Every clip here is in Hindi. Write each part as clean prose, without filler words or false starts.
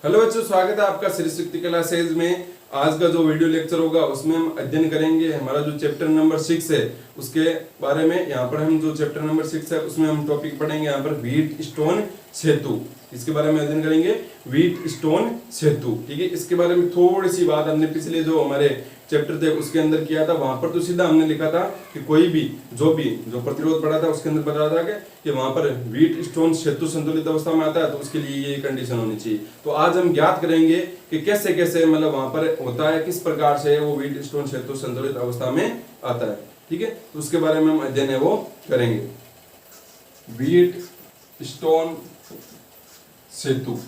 हेलो बच्चों, स्वागत है आपका श्री शक्ति क्लासेज में। आज का जो वीडियो लेक्चर होगा उसमें हम अध्ययन करेंगे हमारा जो चैप्टर नंबर 6 है उसके बारे में। यहाँ पर हम जो चैप्टर नंबर 6 है उसमें हम टॉपिक पढ़ेंगे यहाँ पर व्हीट स्टोन सेतु। इसके बारे में अध्ययन करेंगे व्हीट स्टोन सेतु। ठीक है, इसके बारे में थोड़ी सी बात हमने पिछले जो हमारे चैप्टर थे उसके अंदर किया था। वहां पर तो सीधा हमने लिखा था कि कोई भी जो प्रतिरोध पड़ा था उसके अंदर बताया था कि वहां पर व्हीट स्टोन सेतु संतुलित अवस्था में आता है तो उसके लिए ये कंडीशन होनी चाहिए। तो आज हम ज्ञात करेंगे कि कैसे कैसे मतलब वहां पर होता है, किस प्रकार से वो व्हीट स्टोन सेतु संतुलित अवस्था में आता है। ठीक है, तो उसके बारे में हम अध्ययन है वो करेंगे। व्हीट स्टोन सेतु,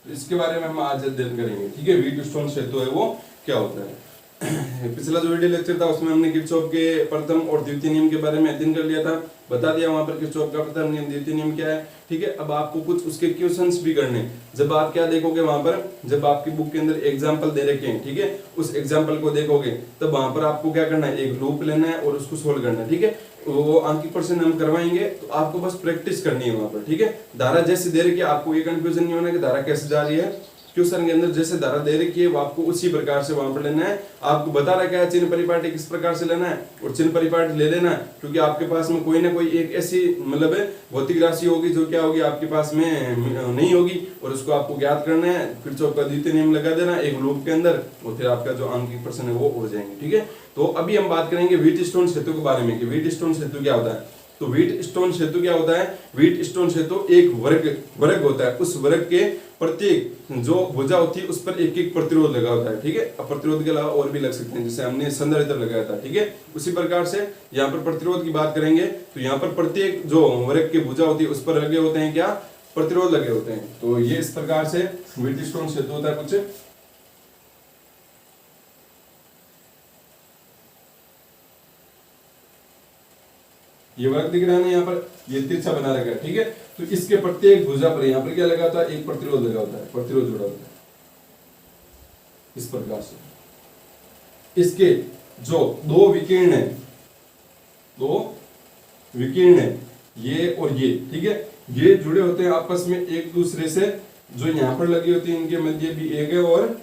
इसके बारे में हम आज अध्ययन करेंगे। ठीक है, व्हीट स्टोन सेतु है वो क्या होता है। पिछला जो वीडियो लेक्चर था उसमें हमने किरचॉफ के प्रथम और द्वितीय नियम के बारे में अध्ययन कर लिया था, बता दिया वहां पर किरचॉफ का प्रथम नियम द्वितीय नियम क्या है। ठीक है, अब आपको कुछ उसके क्वेश्चंस भी करने। जब आप क्या देखोगे वहां पर, जब आपकी बुक के अंदर एग्जांपल दे रखे हैं, ठीक है, उस एग्जांपल को देखोगे तब वहां पर आपको क्या करना है, एक लूप लेना है और उसको सोल्व करना है। ठीक है, वो अंकित परसेंट हम करवाएंगे तो आपको बस प्रैक्टिस करनी है वहां पर। ठीक है, धारा जैसे दे रखी है आपको ये कंफ्यूजन नहीं होना कि धारा कैसे जा रही है। क्वेश्चन के अंदर जैसे धारा दे रखी है वो आपको उसी प्रकार से वहां पर लेना है। आपको बता रखा है चिन्ह परिपाटी किस प्रकार से लेना है और चिन्ह परिपाटी ले लेना है, क्योंकि आपके पास में कोई ना कोई एक ऐसी मतलब भौतिक राशि होगी जो क्या होगी आपके पास में नहीं होगी और उसको आपको ज्ञात करना है। किरचॉफ का द्वितीय नियम लगा देना एक लूप के अंदर और फिर आपका जो अंक प्रश्न है वो हो जाएंगे। ठीक है, तो अभी हम बात करेंगे व्हीट स्टोन सेतु के बारे में कि व्हीट स्टोन सेतु क्या होता है। तो व्हीट स्टोन सेतु क्या होता है, व्हीट स्टोन सेतु एक वर्ग होता है। उस वर्ग के प्रत्येक जो भुजा होती है उस पर एक एक प्रतिरोध लगा होता है। ठीक है, अब प्रतिरोध के अलावा और भी लग सकते हैं, जैसे हमने संधारित्र लगाया था। ठीक है, उसी प्रकार से यहाँ पर प्रतिरोध की बात करेंगे तो यहाँ पर प्रत्येक जो वर्ग की भुजा होती है उस पर लगे होते हैं क्या, प्रतिरोध लगे होते हैं। तो ये इस प्रकार से व्हीट स्टोन सेतु होता है कुछ। ये वर्ग दिख रहा है ना, यहाँ पर ये तिरछा बना रखा है। ठीक है, तो इसके प्रत्येक भुजा पर यहाँ पर क्या लगा होता है, एक प्रतिरोध लगा होता है, प्रतिरोध जुड़ा होता है इस प्रकार से। इसके जो दो विकीर्ण है ये और ये, ठीक है, ये जुड़े होते हैं आपस में एक दूसरे से। जो यहाँ पर लगी होती है इनके मध्य भी एक है और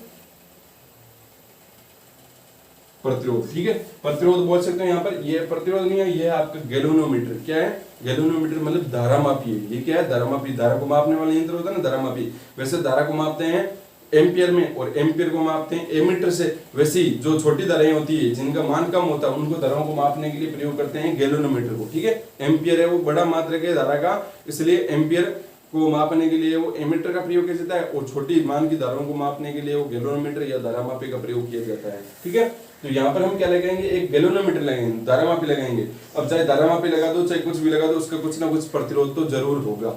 प्रतिरोध। ठीक है, प्रतिरोध बोल सकते हैं यहाँ पर। ये प्रतिरोध नहीं है, ये है आपका गैल्वेनोमीटर। क्या है, गैल्वेनोमीटर मतलब धारामापी है। ये क्या है, धारामापी, धारा को मापने वाला यंत्र होता है ना धारामापी। वैसे धारा को मापते हैं एम्पियर में और एम्पियर को मापते हैं एमीटर से। वैसे ही जो छोटी धाराएं होती है जिनका मान कम होता है उनको धाराओं को मापने के लिए प्रयोग करते हैं गैल्वेनोमीटर को। ठीक है, एम्पियर है वो बड़ा मात्रक है धारा का, इसलिए एम्पियर को मापने के लिए वो एमीटर का प्रयोग किया जाता है और छोटी मान की धाराओं को मापने के लिए वो गैल्वेनोमीटर या धारामापी का प्रयोग किया जाता है। ठीक है, तो यहाँ पर हम क्या लगाएंगे, एक गैल्वेनोमीटर लगाएंगे, धारामापी लगाएंगे। अब चाहे धारामापी लगा दो चाहे कुछ भी लगा दो, उसका कुछ ना कुछ प्रतिरोध तो जरूर होगा।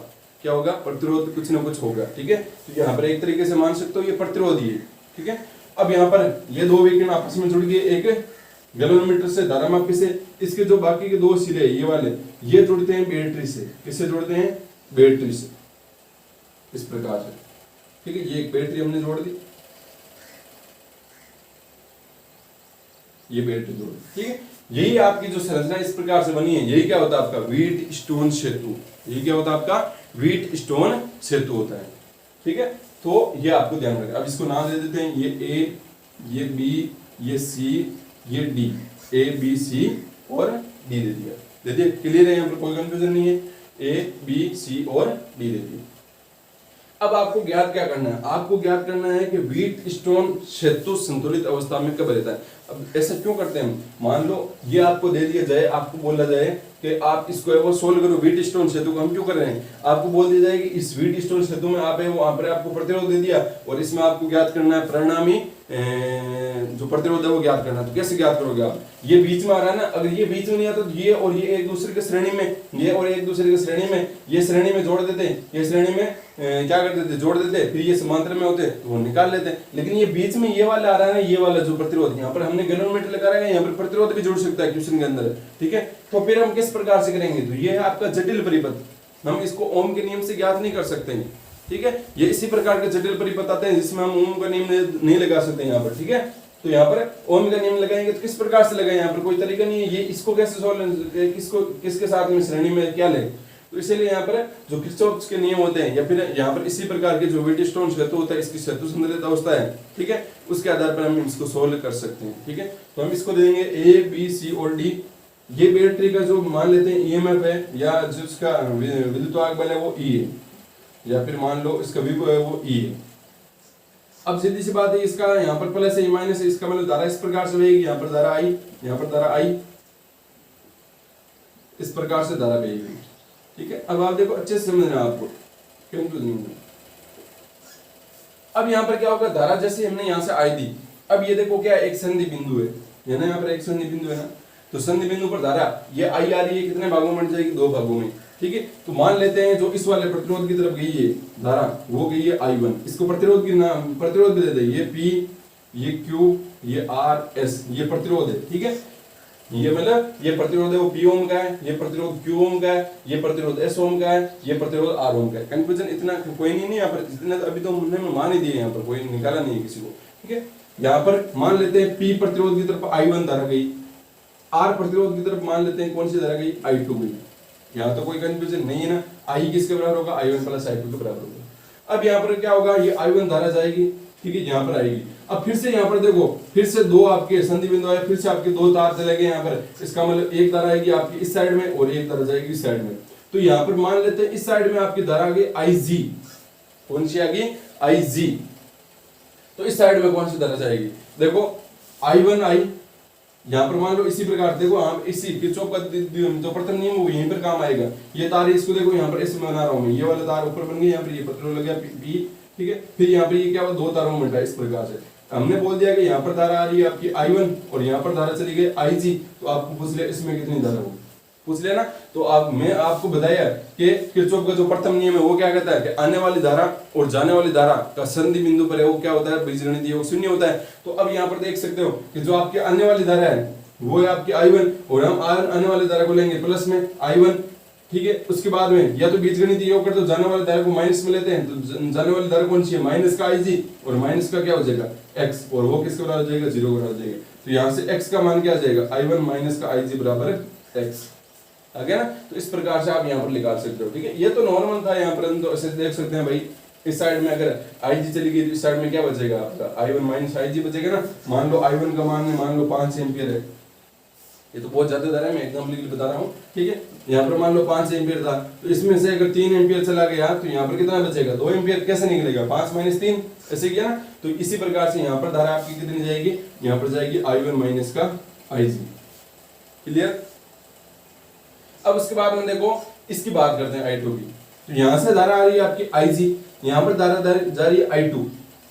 क्या होगा, प्रतिरोध कुछ ना कुछ होगा। ठीक है, तो यहाँ पर एक तरीके से मान सकते हो ये प्रतिरोध ही है। ठीक है, अब यहाँ पर ये दो विकिरण आपस में जुड़ गए, एक गैल्वेनोमीटर से धारामापी से। इसके जो बाकी के दो सिरे ये वाले ये जुड़ते हैं बैटरी से। किससे जुड़ते हैं, बैटरी से, इस प्रकार से। ठीक है, ये एक बैटरी हमने जोड़ दी, ये बैटरी जोड़ दी। ठीक है, यही आपकी जो संरचना इस प्रकार से बनी है, यही क्या होता है आपका व्हीट स्टोन सेतु। यही क्या होता है आपका व्हीट स्टोन सेतु होता है। ठीक है, तो ये आपको ध्यान रखना। अब इसको नाम दे देते हैं, ये ए, ये बी, ये सी, ये डी। ए बी सी और डी दे दिया, दे दिया। क्लियर है, यहाँ पर कोई कंफ्यूजन नहीं है। ए बी सी और डी दे दिया। अब आपको ज्ञात क्या करना है, आपको ज्ञात करना है कि व्हीट स्टोन सेतु संतुलित अवस्था में कब रहता है। अब ऐसा क्यों करते हैं हम, मान लो ये आपको दे दिया जाए, आपको बोला जाए कि आप इसको वो सोल्व करो व्हीट स्टोन सेतु को। हम क्यों कर रहे हैं, आपको बोल दिया जाए कि इस व्हीट स्टोन सेतु में आप है वो वहां पर आपको प्रतिरोध दे दिया और इसमें आपको ज्ञात करना है परिणामी जो प्रतिरोध है वो ज्ञात करना है। तो कैसे ज्ञात करोगे आप, ये बीच में आ रहा है ना, अगर ये बीच में नहीं आता तो ये और ये एक दूसरे के श्रेणी में, ये और एक दूसरे के श्रेणी में, ये श्रेणी में जोड़ देते, ये श्रेणी में क्या कर देते, जोड़ देते, फिर ये समांतर में होते तो वो निकाल लेते। लेकिन ये बीच में ये वाला आ रहा है ना, ये वाला जो प्रतिरोध, यहाँ पर हमने गैल्वेनोमीटर लगा रखा है, यहाँ पर प्रतिरोध भी जुड़ सकता है क्वेश्चन के अंदर। ठीक है, तो फिर हम किस प्रकार से करेंगे, तो ये है आपका जटिल परिपथ। हम इसको ओम के नियम से ज्ञात नहीं कर सकते हैं। ठीक है, ये इसी प्रकार के जटिल परिपथ आते हैं जिसमें हम ओम का नियम नहीं लगा सकते यहाँ पर। ठीक है, तो यहाँ पर ओम का नियम लगाएंगे तो किस प्रकार से लगाएं, यहाँ पर कोई तरीका नहीं है। ये इसको कैसे सोल्व, किसको किसके साथ में श्रेणी में क्या ले, तो इसीलिए यहाँ पर जो किरचॉफ के नियम होते हैं या फिर यहाँ पर इसी प्रकार के जो व्हीटस्टोन सेतु होता है, इसकी सेतु संतुलित अवस्था है, ठीक है, उसके आधार पर हम इसको सोल्व कर सकते हैं, ठीक है। तो हम इसको देंगे ए बी सी और डी। ये बैटरी का जो मान लेते हैं ईएमएफ है या जिसका विद्युत बल है वो ई है, या फिर मान लो इसका विभव है वो ई है। अब सीधी सी बात है, इसका यहाँ पर प्लस है माइनस है, इसका मतलब धारा इस प्रकार से बहेगी, यहाँ पर धारा आई, यहाँ पर धारा आई, इस प्रकार से धारा बहेगी, ठीक है। अब आप देखो अच्छे से समझना आपको, कंफ्यूज नहीं होना। अब यहाँ पर क्या होगा, धारा जैसे हमने यहाँ से आई दी, अब ये देखो क्या एक संधि बिंदु है ना, यहाँ पर एक संधि बिंदु है ना, तो संधि बिंदु पर धारा ये आई आ रही है, कितने भागों में बट जाएगी, दो भागों में, ठीक है। तो मान लेते हैं जो इस वाले प्रतिरोध की तरफ गई है धारा, वो गई है I1, इसको प्रतिरोध की नाम प्रतिरोध भी दे दे, ये P, ये Q, ये R, S, ये प्रतिरोध है, ठीक है। ये मतलब ये प्रतिरोध है वो P ओम का है, ये प्रतिरोध Q ओम का है, ये प्रतिरोध S ओम का है, ये प्रतिरोध R ओम का है। कंफ्यूजन इतना कोई नहीं यहाँ पर, इतना अभी तो हमने मान ही दिए, यहाँ पर कोई निकाला नहीं है किसी को, ठीक है। यहाँ पर मान लेते हैं P प्रतिरोध की तरफ I1 धारा गई, R प्रतिरोध की तरफ मान लेते हैं कौन सी धारा गई, I2 गई। यहाँ तो कोई कंफ्यूजन नहीं है ना, I किसके बराबर होगा, I1 प्लस I2 के बराबर होगा। अब यहाँ पर क्या होगा, ये I1 धारा जाएगी, ठीक है, यहाँ पर आएगी। अब फिर से यहाँ पर देखो, फिर से दो आपके संधि बिंदु आए, फिर से आपके दो तार चले गए यहाँ पर, इसका मतलब एक धारा आएगी आपकी इस साइड में और एक धारा जाएगी इस साइड में। तो यहाँ पर मान लेते हैं इस साइड में आपकी धारा आ गई IG, कौन सी आ गई, IG। तो इस साइड में कौन सी धारा जाएगी, देखो I1I, यहाँ पर मान लो इसी प्रकार देखो, हम इसी किरचॉफ का जो प्रथम नियम वो यहीं पर काम आएगा। ये तार इसको देखो यहाँ पर ऐसे बना रहा हूँ मैं, ये वाला तार ऊपर बन गया, यहाँ पर ये प्रतिरोध लग गया P, ठीक है। फिर यहाँ पर ये क्या हुआ, दो तारों में बटा इस प्रकार से। हमने बोल दिया कि यहाँ पर धारा आ रही है आपकी I1 और यहाँ पर धारा चली गई IG, तो आपको पूछ लिया इसमें कितनी धारा होगी, पूछ लिया ना। तो आप मैं आपको बताया कि किरचॉफ का जो प्रथम नियम है वो क्या कहता है कि आने वाली धारा और जाने वाली धारा का संधि बिंदु पर है वो क्या होता है, बीजगणितीय योग शून्य होता है। तो अब यहाँ पर देख सकते हो कि जो आपकी आने वाली धारा है वो है आपकी I1 और हम आने वाली धारा को लेंगे प्लस में I1, ठीक है। उसके बाद में या तो बीजगणितीय योग कर, तो जाने वाली धारा को माइनस में लेते हैं, तो जाने वाली धारा कौन सी है, माइनस का IG और माइनस का क्या हो जाएगा x, और वो किसके बराबर हो जाएगा, 0 के बराबर हो जाएगा। तो यहाँ से x का मान क्या आ जाएगा, I1 माइनस का IG बराबर x आ गया ना। तो इस प्रकार से आप यहाँ पर निकाल सकते हो, ठीक है। ये तो नॉर्मल था यहाँ पर, तो ऐसे देख सकते हैं भाई, इस साइड में अगर IG चली गई तो इस साइड में क्या बचेगा आपका, I1 माइनस IG बचेगा ना। मान लो I1 का मान मान लो 5 एम्पियर है, ये तो बहुत ज्यादा धारा है, मैं एग्जांपल बता रहा हूँ, ठीक है। यहाँ पर मान लो 5 एम्पियर था, तो इसमें से अगर 3 एम्पियर चला गया तो यहाँ पर कितना बचेगा, 2 एम्पियर कैसे निकलेगा, 5 माइनस 3, ऐसे किया ना। तो इसी प्रकार से यहाँ पर धारा आपकी कितनी जाएगी, यहाँ पर जाएगी I1 माइनस का IG, क्लियर। अब उसके बाद में देखो इसकी बात करते हैं I2 की। तो यहाँ से धारा आ रही है आपकी IG, यहाँ पर धारा जा रही है I2,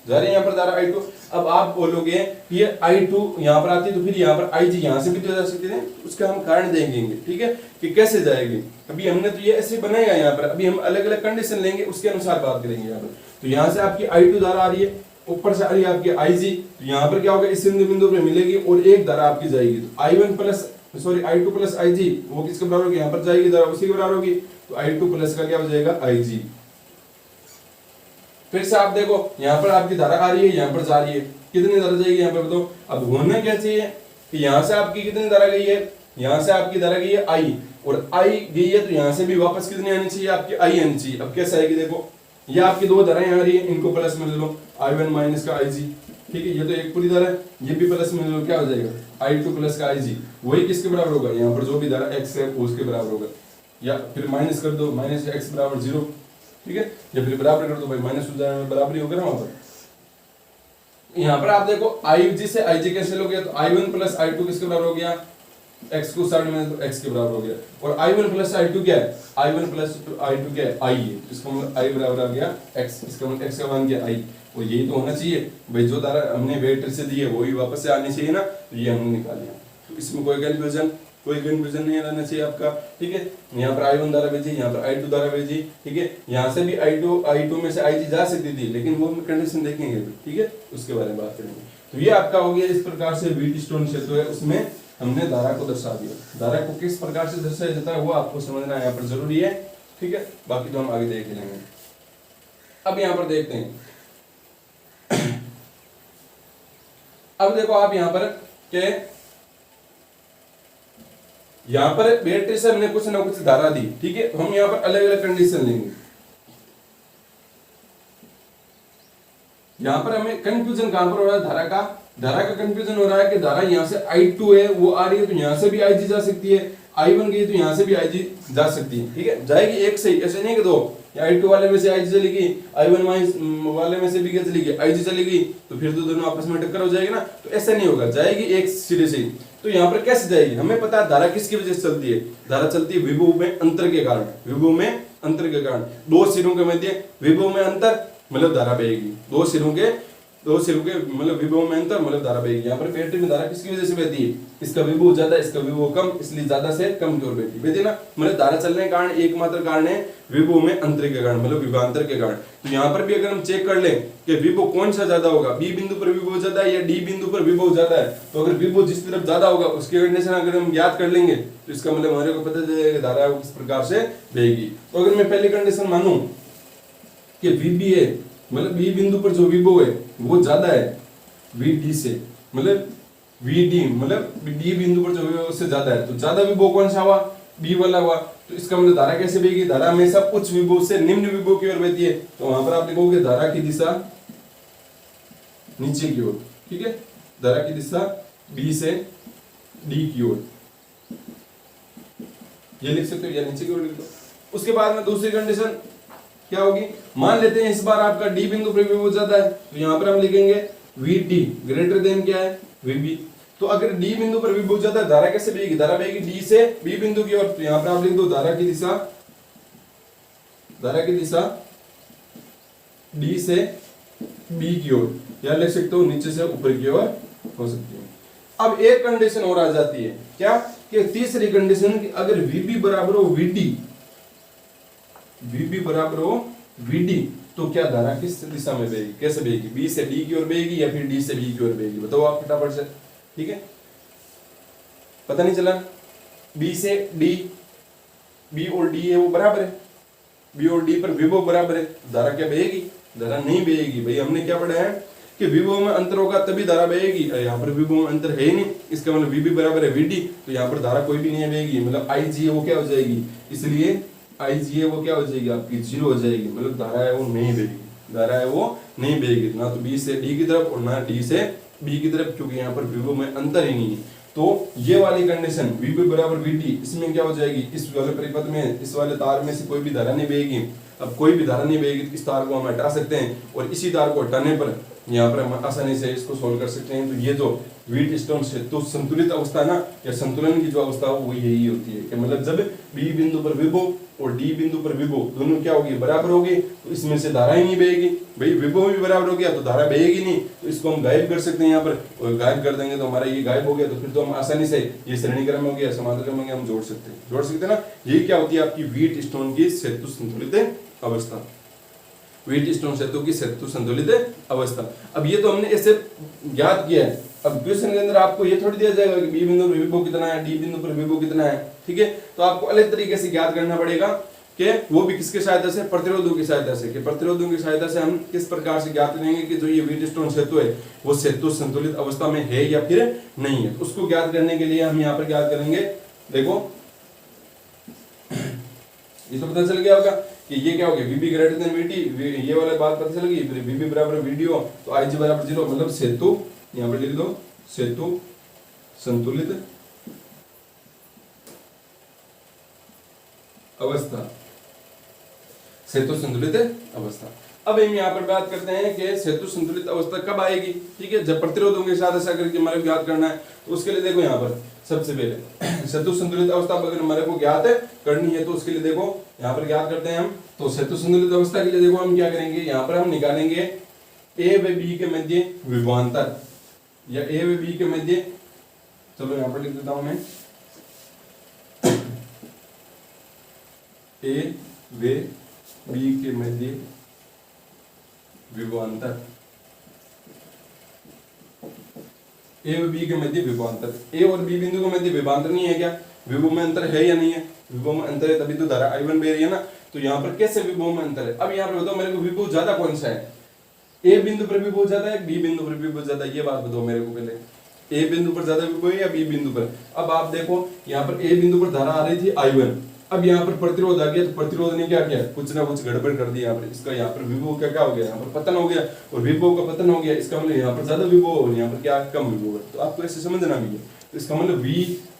जा रही है यहाँ पर धारा I2। अब आप बोलोगे ये I2 यहाँ पर आती है तो फिर यहाँ पर IG यहाँ से भी तो जा सकती है, उसका हम कारण देखेंगे, ठीक है, कि कैसे जाएगी। अभी हमने तो ये ऐसे बनाएगा यहाँ पर, अभी हम अलग अलग कंडीशन लेंगे उसके अनुसार बात करेंगे यहाँ पर। तो यहाँ से आपकी I2 धारा आ रही है, ऊपर से आ रही है आपकी IG, तो यहाँ पर क्या होगा, इस बिंदु पर मिलेगी और एक धारा आपकी जाएगी, तो I2 प्लस IG वो किसके बराबर होगी, यहाँ पर जाएगी धारा उसी के बराबर होगी, तो I2 प्लस का क्या हो जाएगा IG। फिर से आप देखो यहाँ पर आपकी धारा आ रही है, यहाँ पर जा रही है, कितनी धारा जाएगी यहाँ पर बताओ। अब होना क्या चाहिए कि यहाँ से आपकी कितनी धारा गई है, यहाँ से आपकी धारा गई है I और I गई है, तो यहाँ से भी वापस कितनी आनी चाहिए, आपकी I आनी चाहिए। अब कैसे आएगी देखो, ये आपकी दो धाराएं आ रही है, इनको प्लस में ले लो, I1 माइनस का IG, ठीक है। ये तो एक पूरी धारा है, ये भी प्लस में ले लो, क्या हो जाएगा I2 प्लस का IG, वही किसके बराबर होगा, यहाँ पर जो भी धारा x है उसके बराबर होगा। या फिर माइनस कर दो, माइनस x बराबर 0, ठीक है। या फिर बराबर कर दो भाई, माइनस हो जाएगा बराबर ही होगा ना वहां पर। यहाँ पर आप देखो IG से IG कैंसिल हो गया, तो I1 प्लस I2 किसके बराबर हो गया, x को साइड में तो x के बराबर हो गया। और I1 प्लस I2 क्या है, I1 प्लस I2 क्या है, I है, इसका मतलब I बराबर आ गया x, इसका मतलब x का मान क्या I, और यही तो होना चाहिए भाई, जो धारा हमने वेक्टर से दी है वही वापस से आनी चाहिए ना, तो ये हमने निकाल लिया। तो इसमें कोई कंफ्यूजन नहीं रहना चाहिए आपका, ठीक है। यहाँ पर I1 धारा भेजी, यहाँ पर I2 धारा भेजी, ठीक है। यहाँ से भी I2 में से IG जा सकती थी, लेकिन वो कंडीशन देखेंगे, ठीक है, उसके बारे में बात करेंगे। तो ये आपका हो गया इस प्रकार से व्हीटस्टोन सेतु है, उसमें हमने धारा को दर्शा दिया। धारा को किस प्रकार से दर्शाया जाता है वो आपको समझना यहाँ पर जरूरी है, ठीक है। बाकी तो हम आगे देख लेंगे। अब यहाँ पर देखते हैं, अब देखो आप यहाँ पर के यहाँ पर बैटरी से हमने कुछ ना कुछ धारा दी, ठीक है, तो हम यहाँ पर अलग अलग कंडीशन लेंगे। यहाँ पर हमें कंफ्यूजन कहां पर हो रहा है, धारा का कंफ्यूजन हो रहा है कि धारा यहाँ से I2 है वो आ रही है, तो यहाँ से भी IG जा सकती है, I1 गई तो यहाँ से भी IG जा सकती है, ठीक है, जाएगी एक से ही, ऐसे नहीं कि दो, I2 वाले में से IG चलेगी, I1 वाले में से भी क्या चलेगी, IG चलेगी, तो फिर तो दोनों आपस में टक्कर हो जाएगी ना, तो ऐसा नहीं होगा, जाएगी एक सिरे से। तो यहाँ पर कैसे जाएगी, हमें पता है धारा किसकी वजह से चलती है, धारा चलती है विभव में अंतर के कारण, विभव में अंतर के कारण, दो सिरों के मध्य विभव में अंतर मतलब धारा बहेगी, दो सिरों के मतलब विभव में अंतर मतलब धारा बहेगी। यहाँ पर बैटरी में धारा किसकी वजह से बहती है, इसका विभव ज्यादा इसका विभव कम, इसलिए ज्यादा से कम की ओर बहती है ना, मतलब धारा चलने के कारण एकमात्र कारण है विभव में अंतर के कारण, मतलब विभवांतर के कारण। तो यहाँ पर भी अगर हम चेक कर लें कि विभव कौन सा ज्यादा होगा, बी बिंदु पर विभव ज्यादा है या डी बिंदु पर विभव ज्यादा है, तो अगर विभव जिस तरफ ज्यादा होगा उसके कंडीशन अगर हम याद कर लेंगे तो इसका मतलब हमारे को पता चलेगा धारा किस प्रकार से बहेगी। तो अगर मैं पहली कंडीशन मानूं कि VB है, मतलब बी बिंदु पर जो विभव है वो ज्यादा है VD से, मतलब VD मतलब डी बिंदु पर जो विभव उससे ज्यादा है, तो ज्यादा विभव कौन सा हुआ, बी वाला हुआ, तो इसका मतलब धारा कैसे बहेगी, धारा हमेशा उच्च विभव से निम्न विभव की ओर बहती है, तो वहां पर आप लिखोगे धारा की दिशा नीचे की ओर, ठीक है, धारा की दिशा बी से डी की ओर, ये लिख सकते हो या नीचे की ओर लिख दो। उसके बाद में दूसरी कंडीशन क्या होगी, मान लेते हैं इस बार आपका डी बिंदु पर विभव ज्यादा है, तो यहां पर हम लिखेंगे VD ग्रेटर देन क्या है VB। तो अगर डी बिंदु पर विभव ज्यादा है धारा कैसे बहेगी, धारा बहेगी डी से बी बिंदु की ओर, तो यहां पर आप लिख दो धारा की दिशा डी से बी की ओर, या लिख सकते हो नीचे से ऊपर की ओर हो सकती है। अब एक कंडीशन और आ जाती है क्या, कि तीसरी कंडीशन कि अगर VB बराबर हो VD, तो क्या धारा किस दिशा में बहेगी, कैसे बहेगी, बी से डी की ओर बहेगी या फिर डी से बी की ओर बहेगी, बताओ आप फटाफट से, ठीक है, पता नहीं चला, बी से डी, बी और डी है वो बराबर है, बी और डी पर विभव बराबर है, धारा क्या बहेगी, धारा नहीं बहेगी। भाई हमने क्या पढ़ा है कि विभव में अंतर होगा तभी धारा बहेगी, यहाँ पर विभव में अंतर है ही नहीं, इसका मतलब VB बराबर है VD, तो यहाँ पर धारा कोई भी नहीं बहेगी, मतलब IG है वो क्या हो जाएगी, इसलिए IG है वो क्या हो जाएगी आपकी 0 हो जाएगी, मतलब धारा है वो नहीं बहेगी, ना तो B से D की तरफ और ना D से B की तरफ, क्योंकि यहाँ पर विभव में अंतर ही नहीं है। तो ये वाली कंडीशन VB बराबर VD, इसमें क्या हो जाएगी, इस वाले परिपथ में इस वाले तार में से कोई भी धारा नहीं बहेगी। अब कोई भी धारा नहीं बहेगी तो इस तार को हम हटा सकते हैं, और इसी तार को हटाने पर यहाँ पर हम आसानी से इसको सोल्व कर सकते हैं। तो ये जो व्हीटस्टोन सेतु संतुलित अवस्था ना, या संतुलन की जो अवस्था हो वो यही होती है कि मतलब जब बी बिंदु पर विभव और डी बिंदु पर विभव दोनों क्या होगी, बराबर होगी, तो इसमें से धारा ही नहीं बहेगी। भाई विभव भी बराबर हो गया तो धारा बहेगी नहीं, तो इसको हम गायब कर सकते हैं यहाँ पर, और गायब कर देंगे तो हमारा ये गायब हो गया, तो फिर तो हम आसानी से ये श्रेणी क्रम हो गया समांतर क्रम हो गया, हम जोड़ सकते हैं ना। ये क्या होती है आपकी व्हीटस्टोन की सेतु संतुलित अवस्था, व्हीटस्टोन सेतु की सेतु संतुलित अवस्था। अब ये तो हमने ऐसे ज्ञात किया है, अब क्वेश्चन के अंदर आपको ये थोड़ी दिया जाएगा कि बी बिंदु पर विभव कितना है, डी बिंदु पर विभव कितना है, ठीक है, तो आपको अलग तरीके से ज्ञात करना पड़ेगा कि वो भी किसके सहायता से, प्रतिरोधों की सहायता से, कि प्रतिरोधों की सहायता से हम किस प्रकार से ज्ञात करेंगे कि जो ये व्हीटस्टोन सेतु है वो सेतु संतुलित अवस्था में है या फिर नहीं है। तो उसको ज्ञात करने के लिए हम यहाँ पर ज्ञात करेंगे, देखो ये तो पता चल गया होगा कि ये क्या हो गया, VB ग्रेटर देन VD, ये वाला बात पता चल गई, फिर VB बराबर VD हो तो IG बराबर 0, मतलब सेतु, यहाँ पर लिख दो सेतु संतुलित अवस्था, सेतु संतुलित अवस्था। अब हम यहाँ पर बात करते हैं कि सेतु संतुलित अवस्था कब आएगी, ठीक है, जब प्रतिरोधों के साथ ऐसा करके हमारे को ज्ञात करना है। तो उसके लिए देखो यहाँ पर सबसे पहले सेतु संतुलित अवस्था अगर हमारे को ज्ञात करनी है तो उसके लिए देखो यहाँ पर ज्ञात करते हैं हम। तो सेतु संतुलित अवस्था के लिए देखो हम क्या करेंगे, यहाँ पर हम निकालेंगे A व B के मध्य विभवांतर, या A व B के मध्य, चलो यहाँ पर लिख देता हूं मैं, A व B के मध्य विभवांतर, A व B के मध्य विभवांतर। A और B बिंदु के मध्य विभवांतर नहीं है क्या, विभव में अंतर है या नहीं है, विभव में अंतर है तभी तो धारा I1 बह रही है ना। तो यहाँ पर कैसे विभव में अंतर है, अब यहाँ पर बताओ मेरे को विभव ज्यादा कौन सा है, A बिंदु पर विभव ज्यादा है, B बिंदु पर विभव ज्यादा है, ये बात बताओ मेरे को पहले। ए बिंदु पर ज्यादा विभव है या बी बिंदु पर। अब आप देखो यहाँ पर ए बिंदु पर धारा आ रही थी I1, अब यहाँ पर प्रतिरोध आ गया, तो प्रतिरोध ने क्या किया, कुछ ना कुछ गड़बड़ कर दी। यहाँ पर इसका यहाँ पर विभव क्या हो गया, यहाँ पर पतन हो गया, और विभव का पतन हो गया, इसका मतलब यहाँ पर ज्यादा विभव और यहाँ पर क्या कम विभव है। तो आपको ऐसे समझना भी है। तो इसका मतलब V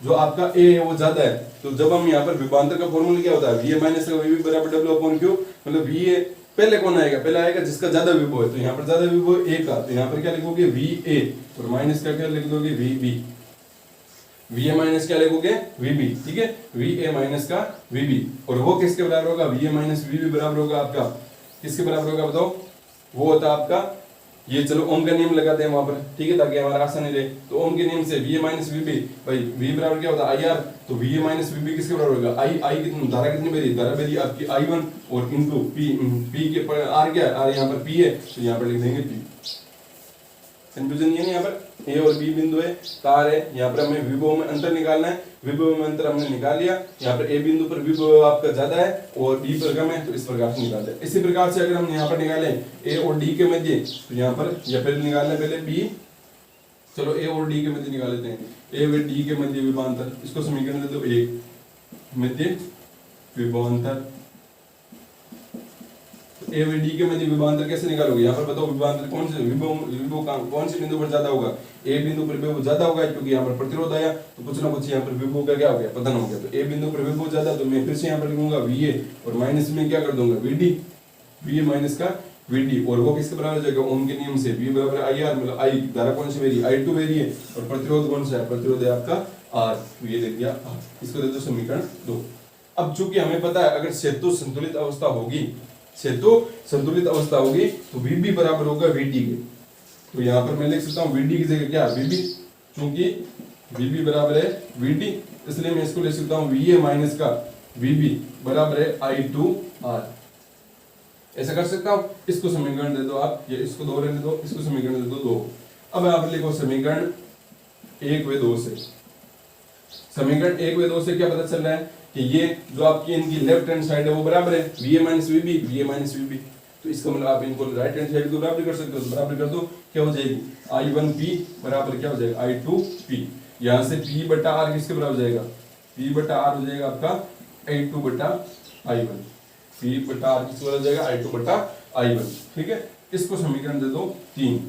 जो आपका A है वो ज्यादा है। तो जब हम यहाँ पर विभवांतर का फॉर्मूला क्या होता है, VA माइनस VB बराबर W/Q, मतलब VA पहले कौन आएगा, पहले आएगा जिसका ज्यादा विभव है। तो यहाँ पर ज्यादा विभव A का, तो यहाँ पर क्या लिखोगे VA, और माइनस का क्या लिख दोगे VB, VA माइनस क्या लिखोगे VB, ठीक है, VA माइनस का VB, और वो किसके बराबर होगा, VA माइनस VB बराबर होगा आपका किसके बराबर होगा बताओ, वो होता है आपका, ये चलो ओम का नियम लगाते हैं वहां पर, ठीक है, ताकि हमारा आसानी रहे। तो ओम के नियम से VA माइनस VB, भाई V बराबर क्या होता है IR, तो VA माइनस VB किसके बराबर होगा, I कितनी धारा कितनी बेरी, धारा बेरी आपकी I1 और इनटू P के पर R क्या है, R यहाँ पर P है, तो यहाँ पर लिख देंगे P। कंफ्यूजन नहीं है, यहाँ पर A और B बिंदु है, तार है, यहाँ पर हमें विभव में अंतर निकालना है, विभव में अंतर हमने निकाल लिया। यहाँ पर A बिंदु पर विभव आपका ज्यादा है और B पर कम है, तो इस प्रकार से निकाल दे। इसी प्रकार से अगर हम यहाँ पर निकालें A और D के मध्य, तो यहाँ पर या पहले निकालना पहले B, चलो A और D के मध्य निकाल लेते हैं, A व D के मध्य विभवांतर, इसको समीकरण दे दो 1, मध्य विभवांतर। ए व डी के मध्य विभवांतर कैसे निकालोगे, यहाँ पर बताओ विभवांतर कौन से विभव कौन से बिंदु पर ज्यादा होगा, ए बिंदु पर विभव ज्यादा होगा, क्योंकि यहाँ पर प्रतिरोध आया, तो कुछ ना कुछ यहाँ पर विभव का क्या हो गया, पतन हो गया। तो ए बिंदु पर विभव ज्यादा, तो मैं फिर से यहाँ पर लिखूंगा VA और माइनस में क्या कर दूंगा VD, VA माइनस का VD, और वो किसके बराबर हो जाएगा, ओम के नियम से V बराबर IR, मतलब I धारा कौन सी वेरी, I2 वेरी है, और प्रतिरोध कौन सा है, प्रतिरोध है आपका R, तो ये लिख दिया R। इसको दे दो समीकरण 2। अब चूंकि हमें पता है अगर सेतु संतुलित अवस्था होगी, सेतु संतुलित अवस्था होगी, तो VB बराबर होगा VD के। तो यहाँ पर मैं लिख सकता हूँ VD की जगह क्या VB, चूंकि VB बराबर है VD, इसलिए मैं इसको ले सकता हूँ VA माइनस का VB बराबर है I2R। ऐसा कर सकता हूँ। इसको समीकरण दे दो आप, या इसको 2 रहने दो, इसको समीकरण दे दो 2। अब यहाँ पर लिखो समीकरण 1 व 2 से, समीकरण 1 व 2 से क्या पता चल रहा है कि ये जो आपकी इनकी लेफ्ट हैंड साइड है वो बराबर है VA minus VB, VA minus VB। तो इसका मतलब आप इनको राइट हैंड साइड को बराबर कर सकते हो, तो बराबर कर दो, क्या हो जाएगी I1P बराबर क्या हो जाएगा I2P। यहाँ से P बटा R किसके बराबर हो जाएगा, P बटा R हो जाएगा आपका I2 बटा I1, P बटा R किसके बराबर हो जाएगा I2 बटा I1, ठीक है। इसको समीकरण दे दो 3।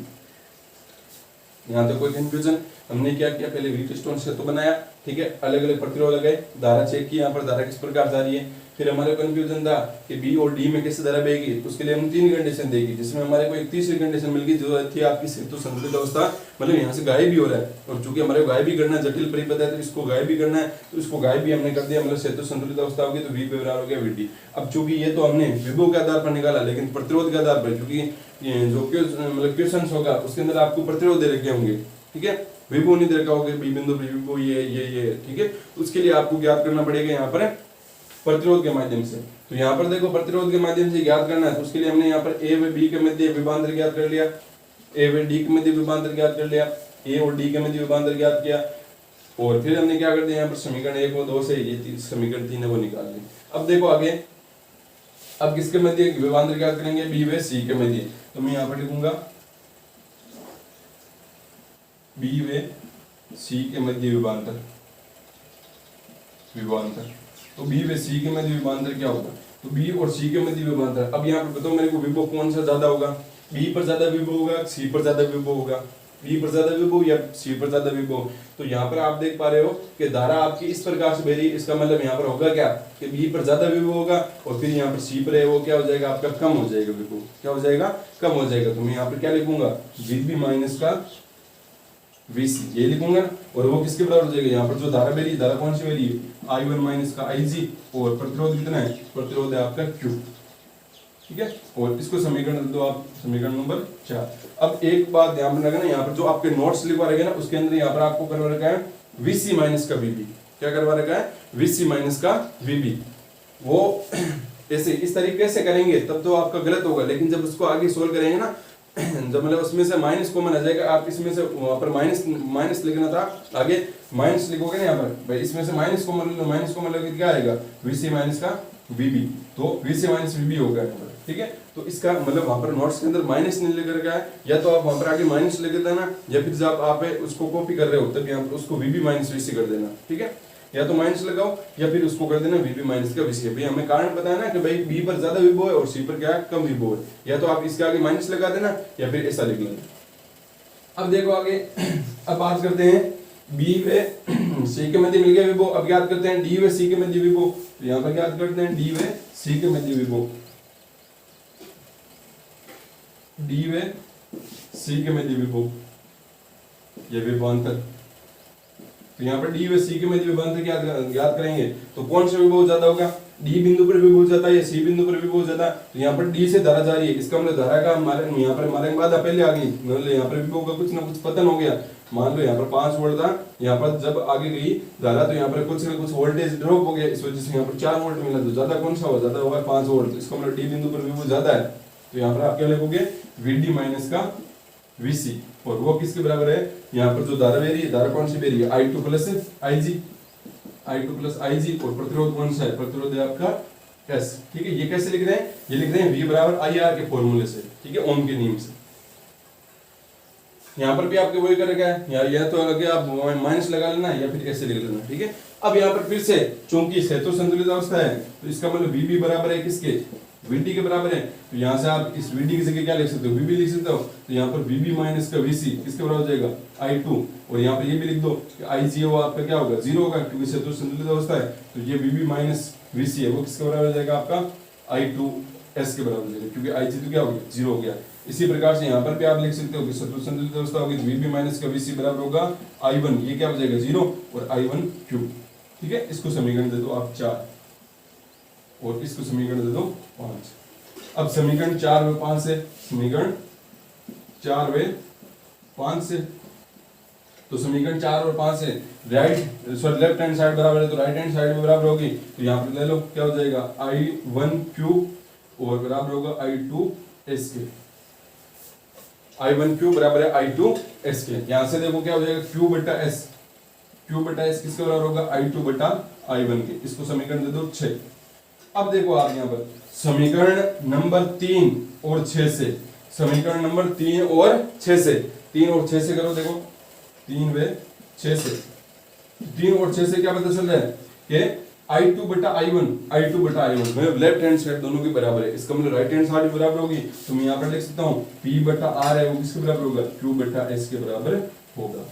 यहाँ तक कोई कंफ्यूजन, हमने क्या किया, पहले व्हीटस्टोन सेतु बनाया, ठीक है, अलग अलग प्रतिरोध लगाए, धारा चेक की, यहाँ पर धारा किस प्रकार जा रही है। फिर हमारे कंफ्यूजन था कि बी और डी में कैसे धारा बहेगी, उसके लिए हमने 3 कंडीशन देगी, जिसमें हमारे को एक तीसरी कंडीशन मिल गई जो थी आपकी सेतु संतुलित अवस्था, मतलब यहाँ से गायब भी हो रहा है, और चूंकि हमारे गायब भी करना जटिल परिपथ है, तो इसको गायब भी करना है, तो इसको गायब भी हमने कर दिया, मतलब सेतु संतुलित अवस्था होगी, तो वी पे बराबर हो गया VD। अब चूंकि ये तो हमने विभव के आधार पर निकाला, लेकिन प्रतिरोध के आधार पर, क्योंकि जो मतलब क्वेश्चन होगा उसके अंदर आपको प्रतिरोध दे रखे होंगे, ठीक है, विभव नहीं दे रखा होगा, बी बिंदु पर विभव ये, ठीक है, उसके लिए आपको ज्ञात करना पड़ेगा यहाँ पर प्रतिरोध के माध्यम से। तो यहाँ पर देखो प्रतिरोध के माध्यम से ज्ञात करना है, तो उसके लिए हमने यहाँ पर ए व बी के मध्य विभवांतर ज्ञात कर लिया, ए व डी के मध्य विभवांतर ज्ञात कर लिया, ए और डी के मध्य विभवांतर ज्ञात किया, और फिर हमने क्या कर दिया, यहाँ पर समीकरण 1 और 2 से ये समीकरण 3 है वो निकाल ली। अब देखो आगे, अब किसके मध्य विभवांतर ज्ञात करेंगे, बी व सी के मध्य। तो मैं यहाँ पर लिखूंगा बी व सी के मध्य विभवांतर, तो बी व सी के मध्य विभवांतर क्या होगा, तो बी और सी के मध्य विभवांतर। अब यहाँ पर बताओ मेरे को विभव कौन सा ज्यादा होगा, बी पर ज्यादा विभव होगा, सी पर ज्यादा विभव होगा, बी पर ज्यादा विभव या सी पर ज्यादा विभव। तो यहाँ पर आप देख पा रहे हो कि धारा आपकी इस प्रकार से बह रही है, इसका मतलब यहाँ पर होगा क्या कि बी पर ज्यादा विभव होगा, और फिर यहाँ पर सी पर है वो क्या हो जाएगा आपका कम हो जाएगा, विभव क्या हो जाएगा कम हो जाएगा। तो मैं यहाँ पर क्या लिखूंगा VB माइनस का VC, ये लिखूंगा, और वो किसके बराबर हो जाएगा, यहाँ पर जो धारा बेरी, धारा कौन सी बेरी है I1 माइनस का IG, और प्रतिरोध कितना है, प्रतिरोध है आपका Q, ठीक है। और इसको समीकरण दो आप, समीकरण नंबर 4। अब एक बात ध्यान में रखना, यहाँ पर जो आपके नोट्स लिखवा रखे ना, उसके अंदर यहाँ पर आपको करवा रखा है VC माइनस का VB, क्या करवा रखा है VC माइनस का VB। वो ऐसे इस तरीके से करेंगे तब तो आपका गलत होगा, लेकिन जब उसको आगे सोल्व करेंगे ना, जब मतलब उसमें से माइनस कॉमन आ जाएगा, आप इसमें से वहां पर माइनस लिखना था, आगे माइनस लिखोगे ना यहाँ पर, भाई इसमें से माइनस कॉमन लो, माइनस कॉमन लगे क्या आएगा VC माइनस का VB, तो VC माइनस VB होगा यहाँ पर, ठीक है। तो तो इसका मतलब वहां पर नोट्स के अंदर माइनस नहीं लेकर गया है, या तो आप वहां पर आगे माइनस लेकर देना, या फिर जब आप उसको कॉपी कर रहे हो तब यहाँ पर उसको वीबी माइनस वीसी कर देना, ठीक है। या तो माइनस लगाओ या फिर उसको कर देना वीबी माइनस का वीसी। भाई हमें कारण पता है ना कि भाई बी पर ज्यादा विभव है और सी पर क्या है, कम विभव है, या तो आप इसके आगे माइनस लगा देना या फिर ऐसा लिख लेना। अब देखो आगे, अब बात करते हैं बी व सी के मध्य मिल गया विभव। अब याद करते हैं डी व सी के मध्य विभव, तो यहाँ पर याद करते हैं डी व सी के मध्य विभव, डी व सी के मध्य विभव, ये विभवांतर। तो यहाँ पर डी व सी के मध्य विभवांतर याद करेंगे तो कौन सा विभव ज्यादा होगा, डी बिंदु पर विभव ज्यादा है या सी बिंदु पर विभव ज्यादा। तो यहाँ पर डी से धारा जा रही है, इसका मतलब धारा का यहाँ पर मारेंगे बाधा पहले आ गई, मतलब यहाँ पर विभव का कुछ ना कुछ पतन हो गया। मान लो यहाँ पर 5 वोल्ट था, यहाँ पर जब आगे गई धारा तो यहाँ पर कुछ ना कुछ वोल्टेज ड्रॉप हो गया, इस वजह से यहाँ पर 4 वोल्ट मिला। तो ज्यादा कौन सा होगा, ज्यादा होगा 5 वोल्ट। तो इसका मतलब डी बिंदु पर विभव ज्यादा है, तो यहाँ पर आप क्या लिखोगे, वीडी माइनस का वीसी, और वो किसके बराबर है, यहाँ पर जो धारा बह रही है, धारा कौन सी बह रही है, I2 plus IG, I2 plus IG, और प्रतिरोध कौन सा है, प्रतिरोध है आपका S, ठीक है। ये कैसे लिख रहे हैं, ये लिख रहे हैं V बराबर IR के फॉर्मूले से, ठीक है, ओम के नियम से। यहाँ पर भी आपके वही करेगा, या तो आगे आप माइनस लगा लेना या फिर ऐसे लिख लेना, ठीक है। अब यहाँ पर फिर से चूंकि सेतु संतुलित अवस्था है, तो इसका मतलब VB बराबर है किसके, VD के बराबर है। तो यहाँ से आप इस VD की जगह क्या लिख सकते हो, VB लिख सकते हो। तो यहाँ पर VB माइनस का VC किसके बराबर हो जाएगा, I2, और यहाँ पर ये भी लिख दो कि IG वो आपका क्या होगा, 0 होगा, क्योंकि सेतु संतुलित अवस्था है। तो ये VB माइनस VC है वो किसके बराबर हो जाएगा, आपका I2S के बराबर हो जाएगा, क्योंकि IG तो क्या हो गया, 0 हो गया। इसी प्रकार से यहाँ पर भी आप लिख सकते हो कि सेतु संतुलित अवस्था होगी तो VB माइनस का VC बराबर होगा I1, ये क्या हो जाएगा 0 और I1 क्यूब, ठीक है। इसको समीकरण दे दो आप 4 और इसको समीकरण दे दो 5। अब समीकरण 4 व 5 से, समीकरण 4 व 5 से, तो समीकरण 4 और 5 से लेफ्ट हैंड साइड बराबर है तो राइट हैंड साइड में बराबर होगी। तो यहाँ पर ले लो क्या हो जाएगा, I1 क्यूब और बराबर होगा I2S के, I1 क्यूब बराबर है I2S के। यहाँ से देखो क्या हो जाएगा, Q बटा S, Q बटा S किसके बराबर होगा, I2 बटा I1 के। इसको समीकरण दे दो 6। अब देखो आप यहाँ पर समीकरण नंबर 3 और 6 से, समीकरण नंबर 3 और 6 से, 3 और 6 से करो, देखो 3 व 6 से, 3 और 6 से क्या पता चल रहा है कि I2 बटा I1, I2 बटा I1 मतलब लेफ्ट हैंड साइड दोनों के बराबर है, इसका मतलब राइट हैंड साइड भी बराबर होगी। तो मैं यहाँ पर लिख सकता हूँ P बटा R है वो किसके बराबर होगा, Q बटा S के बराबर होगा।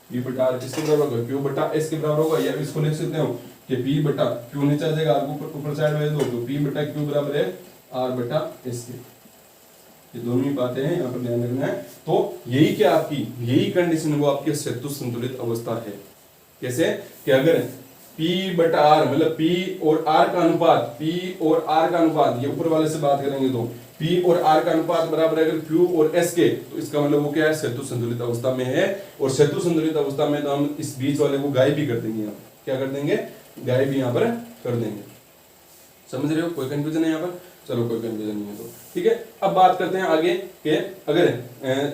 P बटा R किसके बराबर होगा, Q बटा S के बराबर होगा। या इसको लिख सकते हो कि P बटा Q नीचे आ जाएगा, ऊपर साइड में दो, तो P बटा Q बराबर है R बटा S के। ये दोनों ही बातें हैं, यहाँ पर ध्यान रखना है। तो यही क्या आपकी, यही कंडीशन वो आपकी सेतु संतुलित अवस्था है। कैसे कि अगर P बटा R मतलब P और R का अनुपात, P और R का अनुपात, ये ऊपर वाले से बात करेंगे तो P और R का अनुपात बराबर है अगर Q और S के, तो इसका मतलब वो क्या है, सेतु संतुलित अवस्था में है। और सेतु संतुलित अवस्था में तो हम इस बीच वाले को गायब भी कर देंगे, यहाँ क्या कर देंगे, गायब भी यहाँ पर कर देंगे। समझ रहे हो, कोई कंफ्यूजन है यहाँ पर, चलो कोई कंफ्यूजन नहीं है तो ठीक है। अब बात करते हैं आगे कि अगर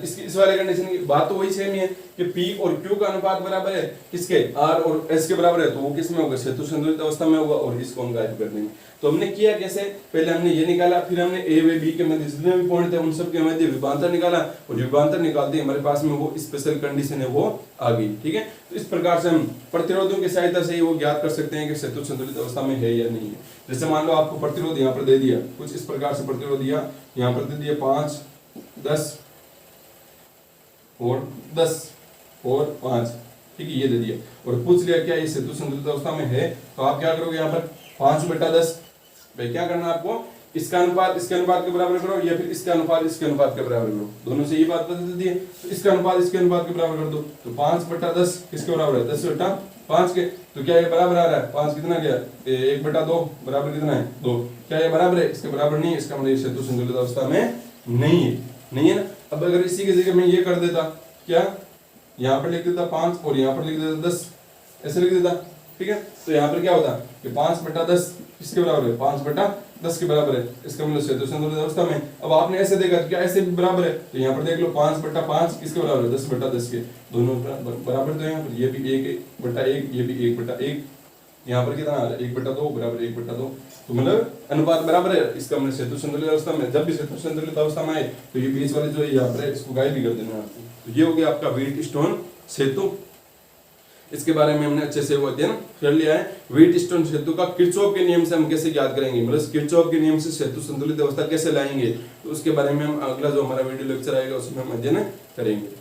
इस वाले कंडीशन की बात तो वही सेम ही है कि P और Q का अनुपात बराबर है किसके, R और S के बराबर है, तो वो किस में होगा, सेतु संतुलित अवस्था में होगा, और इसको हम गायब कर देंगे। तो हमने किया कैसे, पहले हमने ये निकाला, फिर हमने A व B के मध्य जितने भी पॉइंट थे उन सब के मध्य विभवांतर निकाला, और विभवांतर निकालते हमारे पास में वो स्पेशल कंडीशन है वो आ गई, ठीक है। तो इस प्रकार से हम प्रतिरोधों की सहायता से वो ज्ञात कर सकते हैं कि सेतु संतुलित अवस्था में है या नहीं है। जैसे मान लो आपको प्रतिरोध यहाँ पर दे दिया, कुछ इस प्रकार से प्रतिरोध दिया, यहाँ पर दे दिया 5, 10 और 10 और 5, ठीक है, ये दे दिया, और पूछ लिया क्या ये सेतु संतुलित अवस्था में है। तो आप क्या करोगे, यहाँ पर 5 बटा 10, भाई क्या करना है आपको, इसका अनुपात इसके अनुपात के बराबर करो, या फिर इसका अनुपात इसके अनुपात के बराबर करो, दोनों से ये बात बता दी है। तो इसका अनुपात इसके अनुपात के बराबर कर दो, तो 5 बटा 10 किसके बराबर है, 10 बटा 5 के। तो क्या ये बराबर आ रहा है, 5 कितना गया, 1 बटा 2 बराबर कितना है 2, क्या ये बराबर है, इसके बराबर नहीं है, इसका मतलब सेतु संतुलित अवस्था में नहीं है, नहीं है ना। अब अगर इसी की जगह मैं ये कर देता, क्या यहाँ पर लिख देता 5 और यहाँ पर लिख देता 10, ऐसे लिख देता, ठीक है। तो यहाँ पर क्या होता कि 5 बटा 10 किसके बराबर है, 5 बटा 10 के बराबर है, इसका मतलब सेतु संतुलित अवस्था में। अब आपने ऐसे देखा तो क्या ऐसे भी बराबर है, तो यहाँ पर देख लो 5 बटा 5 किसके बराबर है, 10 बटा 10 के, दोनों बराबर। तो यहाँ पर ये भी 1 बटा 1, ये भी 1 बटा 1, यहाँ पर कितना आ रहा है 1/2 बराबर 1/2, तो मतलब अनुपात बराबर है इसका। मतलब सेतु संतुलित अवस्था में, जब भी सेतु संतुलित अवस्था में आए तो ये बीच वाले जो है यहाँ पर है इसको गायब भी कर देना आपको। तो ये हो गया आपका व्हीटस्टोन सेतु। इसके बारे में हमने अच्छे से वो अध्ययन कर लिया है। व्हीटस्टोन सेतु का किरचॉफ के नियम से हम कैसे ज्ञात करेंगे, मतलब किरचॉफ के नियम से सेतु संतुलित अवस्था कैसे लाएंगे, तो उसके बारे में हम अगला जो हमारा वीडियो लेक्चर आएगा उसमें हम अध्ययन करेंगे।